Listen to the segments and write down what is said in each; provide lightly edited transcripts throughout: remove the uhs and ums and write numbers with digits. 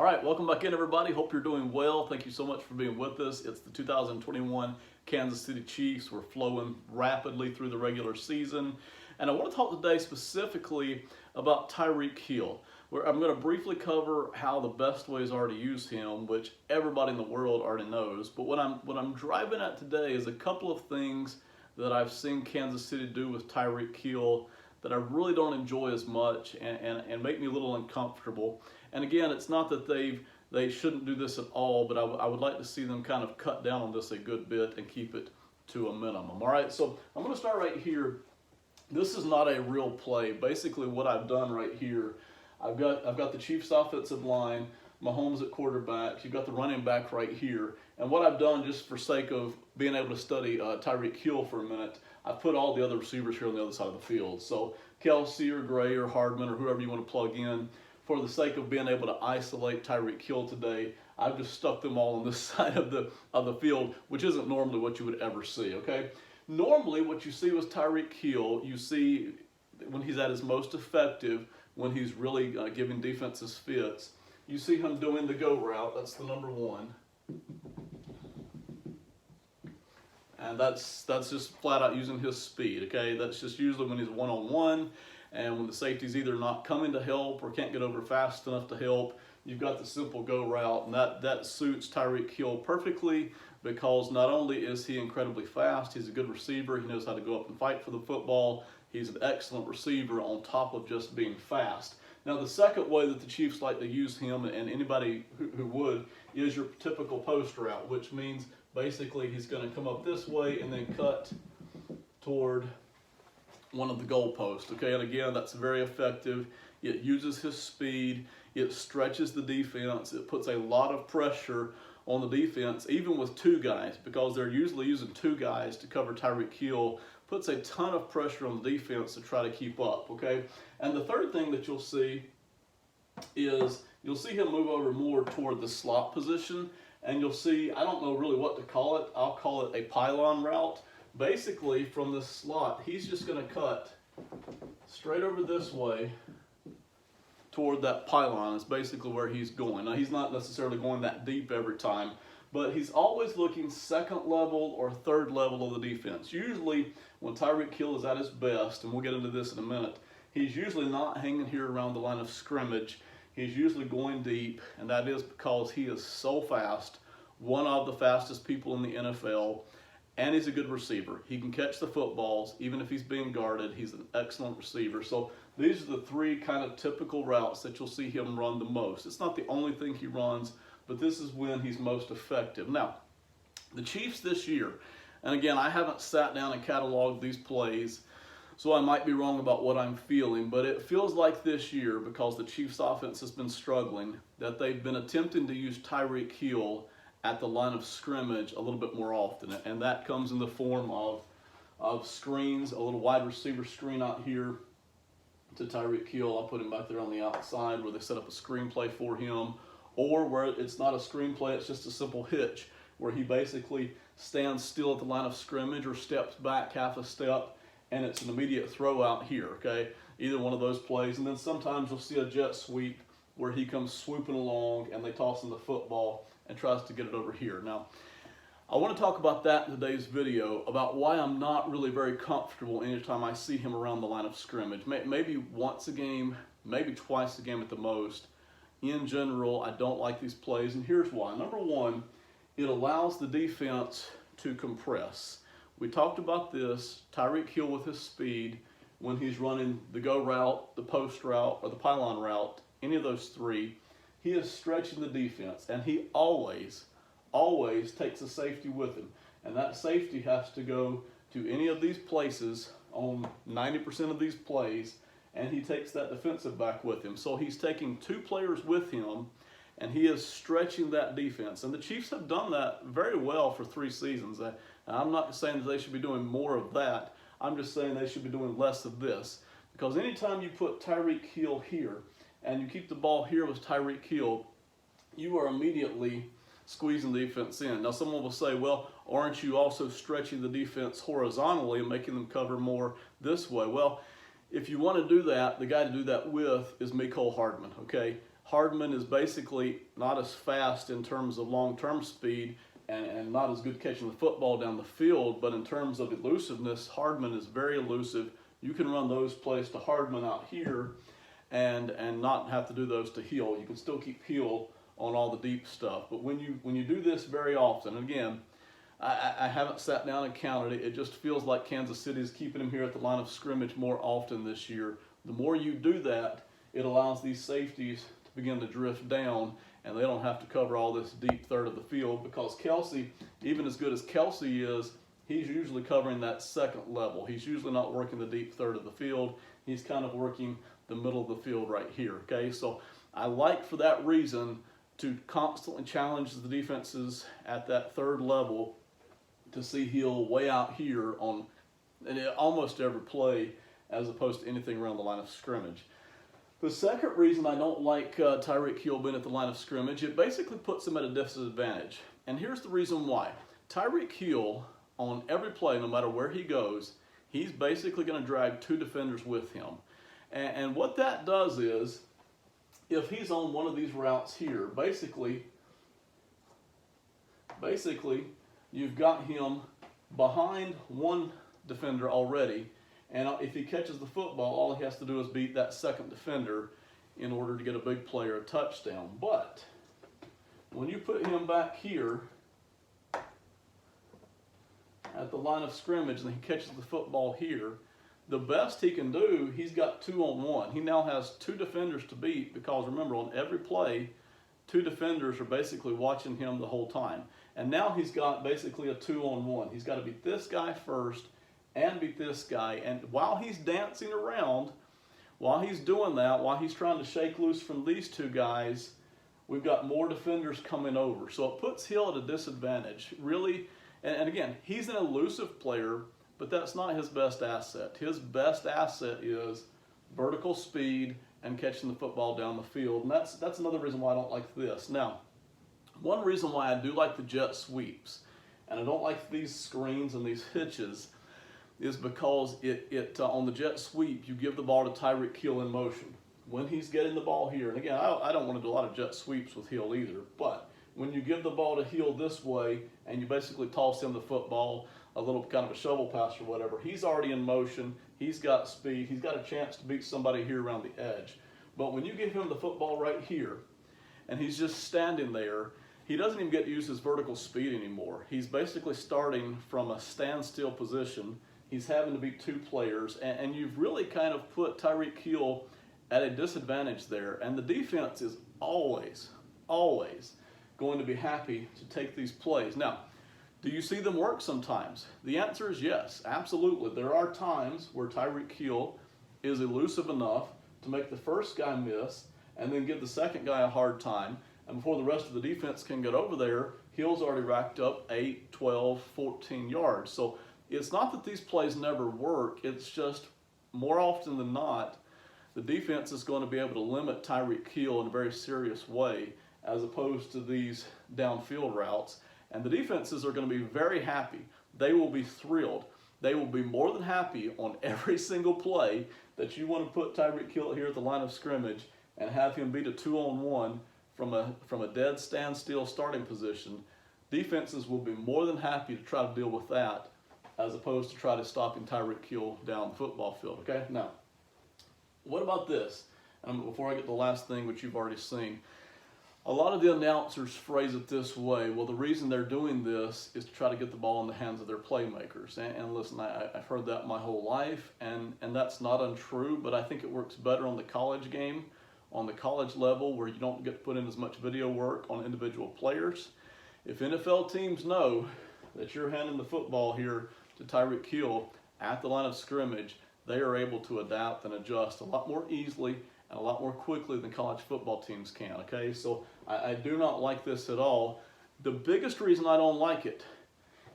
All right, welcome back in, everybody. Hope you're doing well. Thank you so much for being with us. It's the 2021 Kansas City Chiefs. We're flowing rapidly through the regular season. And I want to talk today specifically about Tyreek Hill, where I'm going to briefly cover how the best ways are to use him, which everybody in the world already knows. But what I'm driving at today is a couple of things that I've seen Kansas City do with Tyreek Hill that I really don't enjoy as much and make me a little uncomfortable. And again, it's not that they shouldn't do this at all, but I would like to see them kind of cut down on this a good bit and keep it to a minimum. All right, so I'm going to start right here. This is not a real play. Basically, what I've done right here, I've got the Chiefs offensive line, Mahomes at quarterback. You've got the running back right here. And what I've done, just for sake of being able to study Tyreek Hill for a minute, I've put all the other receivers here on the other side of the field. So Kelsey or Gray or Hardman or whoever you want to plug in, for the sake of being able to isolate Tyreek Hill today, I've just stuck them all on this side of the field, which isn't normally what you would ever see, okay? Normally, what you see with Tyreek Hill, you see when he's at his most effective, when he's really giving defenses fits, you see him doing the go route. That's the number one. And that's just flat out using his speed, okay? That's just usually when he's one-on-one and when the safety's either not coming to help or can't get over fast enough to help. You've got the simple go route, and that suits Tyreek Hill perfectly because not only is he incredibly fast, he's a good receiver. He knows how to go up and fight for the football. He's an excellent receiver on top of just being fast. Now, the second way that the Chiefs like to use him, and anybody who would, is your typical post route, which means basically he's going to come up this way and then cut toward one of the goal posts, okay? And again, that's very effective. It uses his speed. It stretches the defense. It puts a lot of pressure on the defense, even with two guys, because they're usually using two guys to cover Tyreek Hill. Puts a ton of pressure on the defense to try to keep up, okay? And the third thing that you'll see is you'll see him move over more toward the slot position, and you'll see, I don't know really what to call it. I'll call it a pylon route. Basically, from this slot, he's just going to cut straight over this way toward that pylon. Is basically where he's going. Now, he's not necessarily going that deep every time, but he's always looking second level or third level of the defense. Usually, when Tyreek Hill is at his best, and we'll get into this in a minute, he's usually not hanging here around the line of scrimmage. He's usually going deep, and that is because he is so fast, one of the fastest people in the NFL, and he's a good receiver. He can catch the footballs, even if he's being guarded. He's an excellent receiver. So these are the three kind of typical routes that you'll see him run the most. It's not the only thing he runs, but this is when he's most effective. Now, the Chiefs this year, and again, I haven't sat down and cataloged these plays, so I might be wrong about what I'm feeling, but it feels like this year, because the Chiefs offense has been struggling, that they've been attempting to use Tyreek Hill at the line of scrimmage a little bit more often, and that comes in the form of screens, a little wide receiver screen out here to Tyreek Hill. I'll put him back there on the outside where they set up a screenplay for him, or where it's not a screenplay, it's just a simple hitch where he basically stands still at the line of scrimmage or steps back half a step, and it's an immediate throw out here, okay? Either one of those plays. And then sometimes you'll see a jet sweep where he comes swooping along and they toss him the football and tries to get it over here. Now, I want to talk about that in today's video, about why I'm not really very comfortable anytime I see him around the line of scrimmage. Maybe once a game, maybe twice a game at the most. In general, I don't like these plays, and here's why. Number one, it allows the defense to compress. We talked about this, Tyreek Hill with his speed, when he's running the go route, the post route, or the pylon route, any of those three, he is stretching the defense, and he always takes a safety with him. And that safety has to go to any of these places on 90% of these plays, and he takes that defensive back with him. So he's taking two players with him, and he is stretching that defense. And the Chiefs have done that very well for 3 seasons. I'm not saying that they should be doing more of that. I'm just saying they should be doing less of this. Because anytime you put Tyreek Hill here, and you keep the ball here with Tyreek Hill, you are immediately squeezing the defense in. Now, someone will say, well, aren't you also stretching the defense horizontally and making them cover more this way? Well, if you want to do that, the guy to do that with is Mecole Hardman, okay? Hardman is basically not as fast in terms of long-term speed and not as good catching the football down the field, but in terms of elusiveness, Hardman is very elusive. You can run those plays to Hardman out here and not have to do those to Hill. You can still keep Hill on all the deep stuff. But when you do this very often, and again, I haven't sat down and counted it. It just feels like Kansas City is keeping him here at the line of scrimmage more often this year. The more you do that, it allows these safeties to begin to drift down, and they don't have to cover all this deep third of the field, because Kelsey, even as good as Kelsey is, he's usually covering that second level. He's usually not working the deep third of the field. He's kind of working the middle of the field right here, okay? So I like, for that reason, to constantly challenge the defenses at that third level to see Hill way out here on almost every play, as opposed to anything around the line of scrimmage. The second reason I don't like Tyreek Hill being at the line of scrimmage, it basically puts him at a disadvantage. And here's the reason why. Tyreek Hill, on every play, no matter where he goes, he's basically going to drag two defenders with him. And what that does is, if he's on one of these routes here, basically you've got him behind one defender already, and if he catches the football, all he has to do is beat that second defender in order to get a big play or a touchdown. But when you put him back here at the line of scrimmage and he catches the football here, the best he can do, he's got 2-on-1. He now has two defenders to beat, because remember, on every play, two defenders are basically watching him the whole time. And now he's got basically a 2-on-1. He's got to beat this guy first and beat this guy. And while he's dancing around, while he's doing that, while he's trying to shake loose from these two guys, we've got more defenders coming over. So it puts Hill at a disadvantage, really. And again, he's an elusive player, but that's not his best asset. His best asset is vertical speed and catching the football down the field. And that's another reason why I don't like this. Now, one reason why I do like the jet sweeps, and I don't like these screens and these hitches, is because on the jet sweep, you give the ball to Tyreek Hill in motion. When he's getting the ball here, and again, I don't want to do a lot of jet sweeps with Hill either, but when you give the ball to Hill this way and you basically toss him the football, a little kind of a shovel pass or whatever, he's already in motion, he's got speed, he's got a chance to beat somebody here around the edge. But when you give him the football right here and he's just standing there, he doesn't even get to use his vertical speed anymore. He's basically starting from a standstill position. He's having to beat two players, and you've really kind of put Tyreek Hill at a disadvantage there. And the defense is always going to be happy to take these plays. Now, do you see them work sometimes? The answer is yes, absolutely. There are times where Tyreek Hill is elusive enough to make the first guy miss and then give the second guy a hard time. And before the rest of the defense can get over there, Hill's already racked up 8, 12, 14 yards. So it's not that these plays never work. It's just more often than not, the defense is going to be able to limit Tyreek Hill in a very serious way, as opposed to these downfield routes. And the defenses are going to be very happy. They will be thrilled. They will be more than happy on every single play that you want to put Tyreek Hill here at the line of scrimmage and have him beat a 2-on-1 from a dead standstill starting position. Defenses will be more than happy to try to deal with that, as opposed to try to stopping Tyreek Hill down the football field. Okay, now, what about this? Before I get to the last thing, which you've already seen, a lot of the announcers phrase it this way: well, the reason they're doing this is to try to get the ball in the hands of their playmakers. And listen, I've heard that my whole life, and that's not untrue, but I think it works better on the college game, on the college level, where you don't get to put in as much video work on individual players. If NFL teams know that you're handing the football here to Tyreek Hill at the line of scrimmage, they are able to adapt and adjust a lot more easily and a lot more quickly than college football teams can, okay? So I do not like this at all. The biggest reason I don't like it,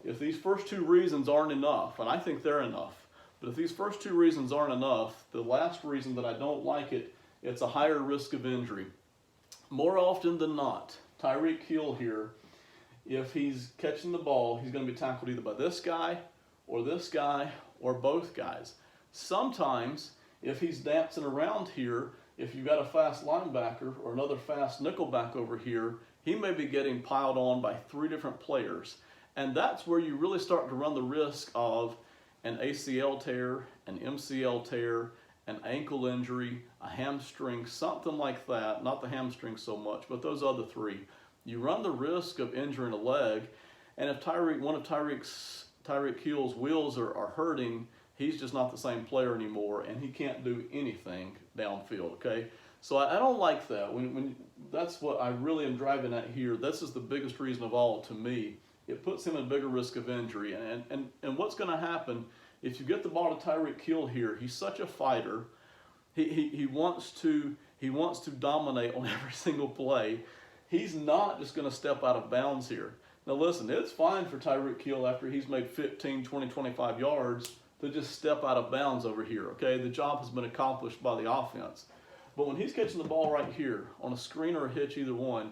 if these first two reasons aren't enough, and I think they're enough, but if these first two reasons aren't enough, the last reason that I don't like it, it's a higher risk of injury. More often than not, Tyreek Hill here, if he's catching the ball, he's going to be tackled either by this guy, or both guys. Sometimes, if he's dancing around here, if you've got a fast linebacker or another fast nickelback over here, he may be getting piled on by 3 different players. And that's where you really start to run the risk of an ACL tear, an MCL tear, an ankle injury, a hamstring, something like that. Not the hamstring so much, but those other 3. You run the risk of injuring a leg, and if one of Tyreek Hill's wheels are hurting, he's just not the same player anymore, and he can't do anything downfield, okay? So I don't like that. That's what I really am driving at here. This is the biggest reason of all to me. It puts him at a bigger risk of injury. And what's going to happen if you get the ball to Tyreek Hill here? He's such a fighter. He wants to dominate on every single play. He's not just going to step out of bounds here. Now listen, it's fine for Tyreek Hill after he's made 15, 20, 25 yards to just step out of bounds over here, okay? The job has been accomplished by the offense. But when he's catching the ball right here on a screen or a hitch, either one,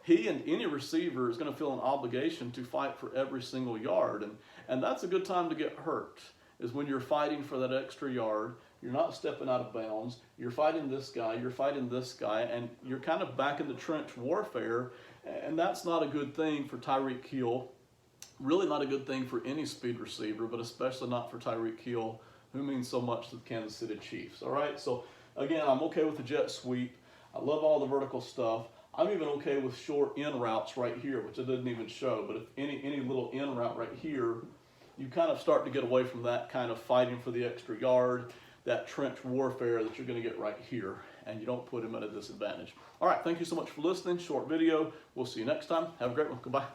he and any receiver is going to feel an obligation to fight for every single yard. And that's a good time to get hurt, is when you're fighting for that extra yard. You're not stepping out of bounds. You're fighting this guy, and you're kind of back in the trench warfare. And that's not a good thing for Tyreek Hill. Really not a good thing for any speed receiver, but especially not for Tyreek Hill, who means so much to the Kansas City Chiefs. All right, so again, I'm okay with the jet sweep. I love all the vertical stuff. I'm even okay with short in routes right here, which I didn't even show. But if any little in route right here, you kind of start to get away from that kind of fighting for the extra yard, that trench warfare that you're going to get right here, and you don't put him at a disadvantage. All right, thank you so much for listening. Short video. We'll see you next time. Have a great one. Goodbye.